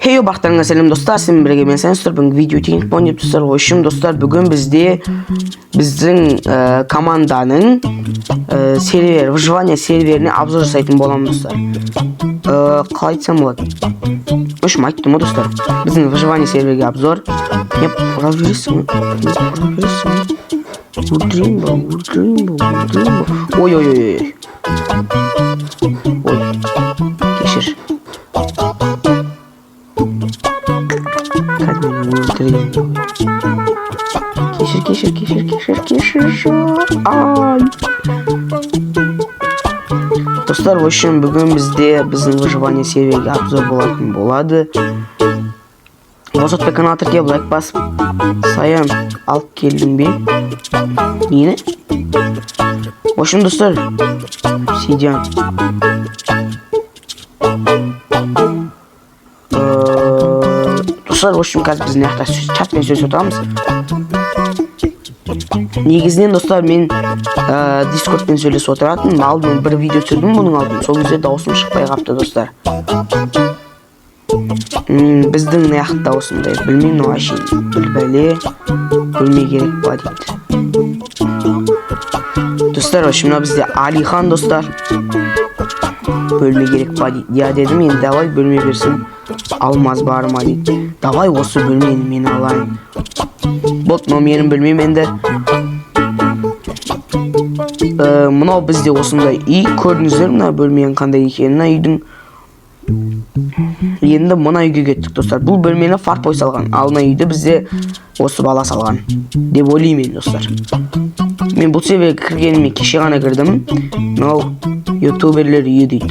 Heyo bақтарыңа сәлем достар, сен бірге мен сәністір бүгінгі видео тегін ойнап достар. Ойшым достар, бүгін бізде біздің команданың сервер, выживание серверіне обзор жасайтын боламыз достар. Қалай айтсам болады? Ойшым айттым ғой достар, біздің выживание серверге обзор. Не ұрап жүресің? Өлтірейін ба? Ой. Кешір. Кешір. Ай. Достар, в общем, бүгін бізде біздің выживание серверге обзор болатын болады. Лозотпен канал тіркеп лайк басып, саян алып келдің бе? Нені? В общем, достар, обсидиан. Достар, в общем, қазір біз мына жақта чатпен сөйлесіп отырамыз. Негізінен достар, мен дискордпен сөйлесіп отыратын. Алдын бір видео түсірдім бұның алдын. Сол кезде дауысым шықпай қапты достар. Біздің мына жақта осындай білмеймін, вообще білбәле білмей керек па дейді. Достар, в общем, мына бізде Алихан достар. Бөлме керек па дейді. Я дедім, енді давай бөлме берсін. Алмаз бар ма дейді. Давай осы бөлмені мен алайын. Болды, но менің бөлмем енді. Мынау бізде осындай үй. Көрдіңіздер мына бөлменің қандай екенін, мына үйдің. Енді мына үйге кеттік достар. Бұл бөлмені фартбой салған. Ал мына үйді бізде осы бала салған деп ойлаймын достар. Мен бұл серверге кіргеніме кеше ғана кірдім. Мынау ютуберлер үйі дейді.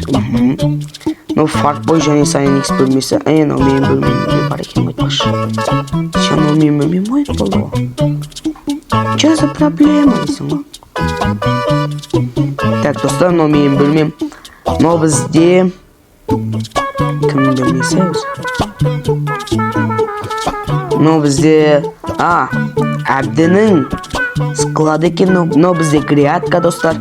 Мынау фартбой және сайын X бөлмесі. Мынау менің бөлмем бар екен айтпақшы. Мынау менің бөлмем ойып болды ғой. Че за проблема дейсің ғой? Так достар, мынау менің бөлмем. Мынау бізде кімнің бөлмесі өзі? Мынау бізде әбдінің склады екен. Мынау бізде грядка достар.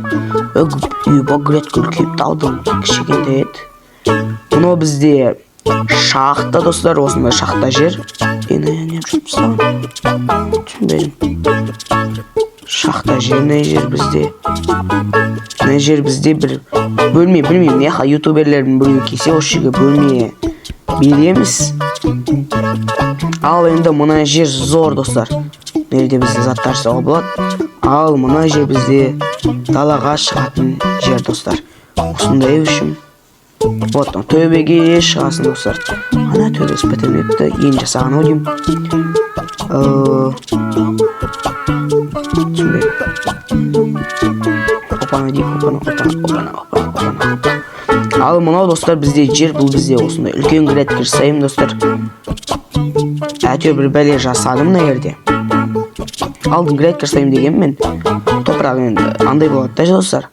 Үйбо грядка үлкейіпті алдым. Кішігенде еді. Мынау бізде шахта достар. Осындай шахта жер. Не жүріпсам? Түсінбедім. Шахта жер, не жер бізде? Не жер бізде бір бөлме, білмеймін. Неха ютуберлердің бөлме кесе осы жерге бөлме береміз. Ал енді мына жер зор достар. Нелде бізде заттар жасауға болады. Ал мына жер бізде далаға шығатын жер достар. Осындай үшін. Вот, төбеге шығасын достар. Ана төбесі бітірмепті. Ең жасаған ойым. Опана дейік, опана. Ал мынау достар бізде жер, бұл бізде осындай үлкен грядка жасаймын достар. Әтеу бір бәле жасадым мына жерде. Алдын грядка жасаймын деген мен топырақ енді андай болады да достар.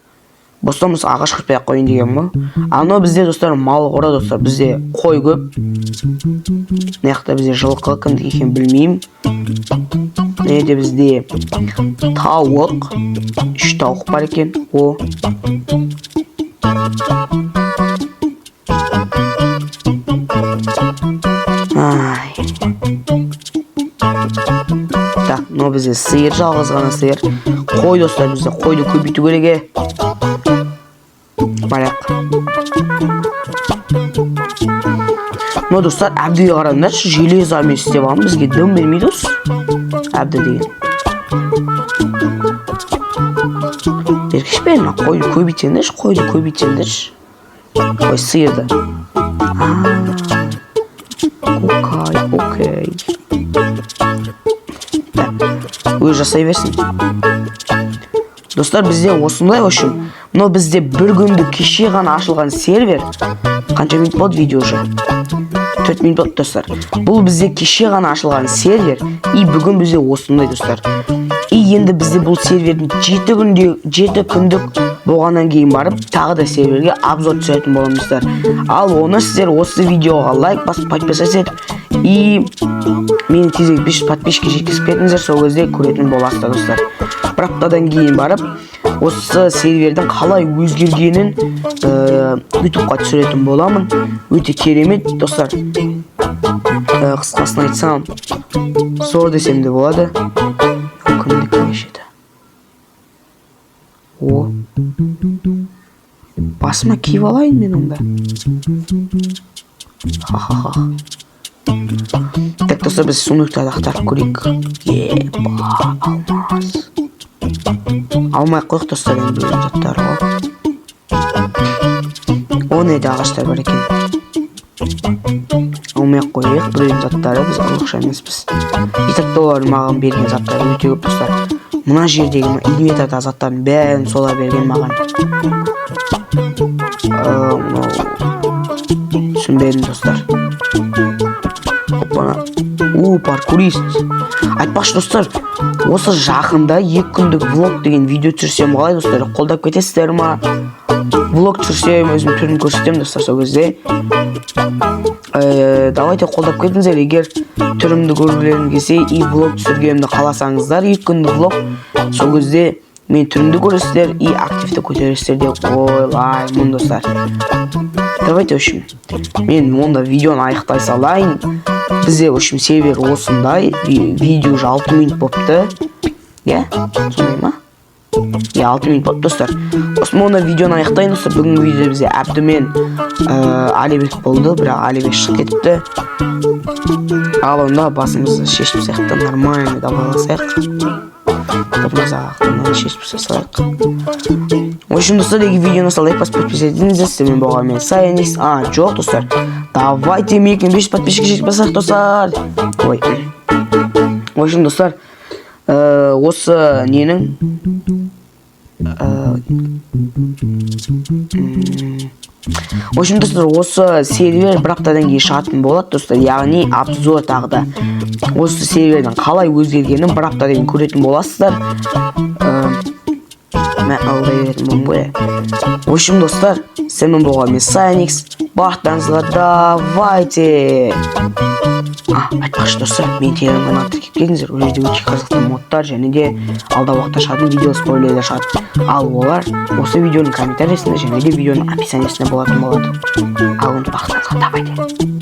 Бостан болса ағаш қырпай қойын деген бұл. Ал мынау бізде достар мал қора достар. Бізде қой көп. Мына жақта бізде жылқы кімдік екен білмеймін. Неде бізде тауық. 3 тауық бар екен. О. Так, мынау бізде сиыр, жалғыз ғана сиыр. Қой достар, бізде қойды көбейту керек. Барақ. Мынау достар, әбдіге қараңдаршы, желез армия істеп алып, бізге дым бермейді осы. Әбді деген. Бергіш бер, мына қойды көбейтсеңдерші. Ой, сиырды. Окей. Өз жасай берсін. Достар, бізде осындай өшім. Мынау бізде бір күнді кеше ғана ашылған сервер. Қанша минут болды видео уже? 4 минут болды достар. Бұл бізде кеше ғана ашылған сервер. И бүгін бізде осындай достар. И енді бізде бұл сервердің 7 күндік болғаннан кейін барып, тағы да серверге обзор түсетін боламыз достар. Ал оны сіздер осы видеоға лайк басып, подписаться етіп, и мені тезірек 500 подписчикке жеткізіп кетіңіздер, сол кезде көретін боласыздар достар. Бір аптадан кейін барып, осы сервердің қалай өзгергенін ютубқа түсіретін боламын. Өте керемет достар. Қысқасын айтсам, зор десем де болады. Күндік кешеді. О, басыма киіп алайын мен онда. Ха-ха-ха. Так, достар, біз сундуктарды ақтарып көрейік. Алмаз. Алмай қойық, достар, енді бөлім заттары ғой. О, неде ағаштар бар екен. Алмай қойық, бөлім заттары біз алықша емеспіз. $1 маған берген заттары өте көп, достар. Мына жердегі инвентарда заттардың бәрін солар берген маған. Түсінбедім, достар. Паркурист. Айтпақшы, достар, осы жақында 2 күндік влог деген видео түсірсем қалай, достар? Қолдап кетесіздер ма? Влог түсірсем, өзім түрін көрсетем, достар, сол кезде. Давайте қолдап кетіңіздер, егер түрімді көргілерің келсе, и влог түсіргенімді қаласаңыздар, 2 күндік влог, сол кезде мен түрімді көресіздер, и активті көтересіздер деп ойлаймын, достар. Давайте, в общем, мен онда видеоны аяқтай салайын. Бізде, в общем, сервер осындай, видео уже 6 минут бопты. Сондай ма? 6 минут бопты, достар. Осымен онда видеоны аяқтайын, достар. Бүгінгі видео бізде Әбдімен Алибек болды, бірақ Алибек шығып кетіпті. Ал онда басымызды шешіп сияқты нормально давайласайық. В общем, достар, егер видеоны лайк басып подписывайтесь, сіздермен болған мен Саяникс. Жоқ, достар. Давайте 2500 подписчик жетпесек, достар. Ой. В общем, достар, осы ненің В общем, достар, осы сервер бір аптадан кейін шығатын болады, достар. Яғни обзор тағда. Осы сервердің қалай өзгергенін бір аптадан кейін көретін боласыздар. Мен алдай беретін болым ғой. В общем, достар, сіздермен болған мен Саяникс. Бақыттарыңызға давайте. Айтпақшы, достар, мен телеграмнан тіркеп келіңіздер. Ол жерде өте қызықты модтар және де алда уақытта шығатын видео спойлерлер шығады. Ал олар осы видеоның комментариясында және де видеоның описаниясында болатын болады. Ал оны бақыттарыңызға давайте.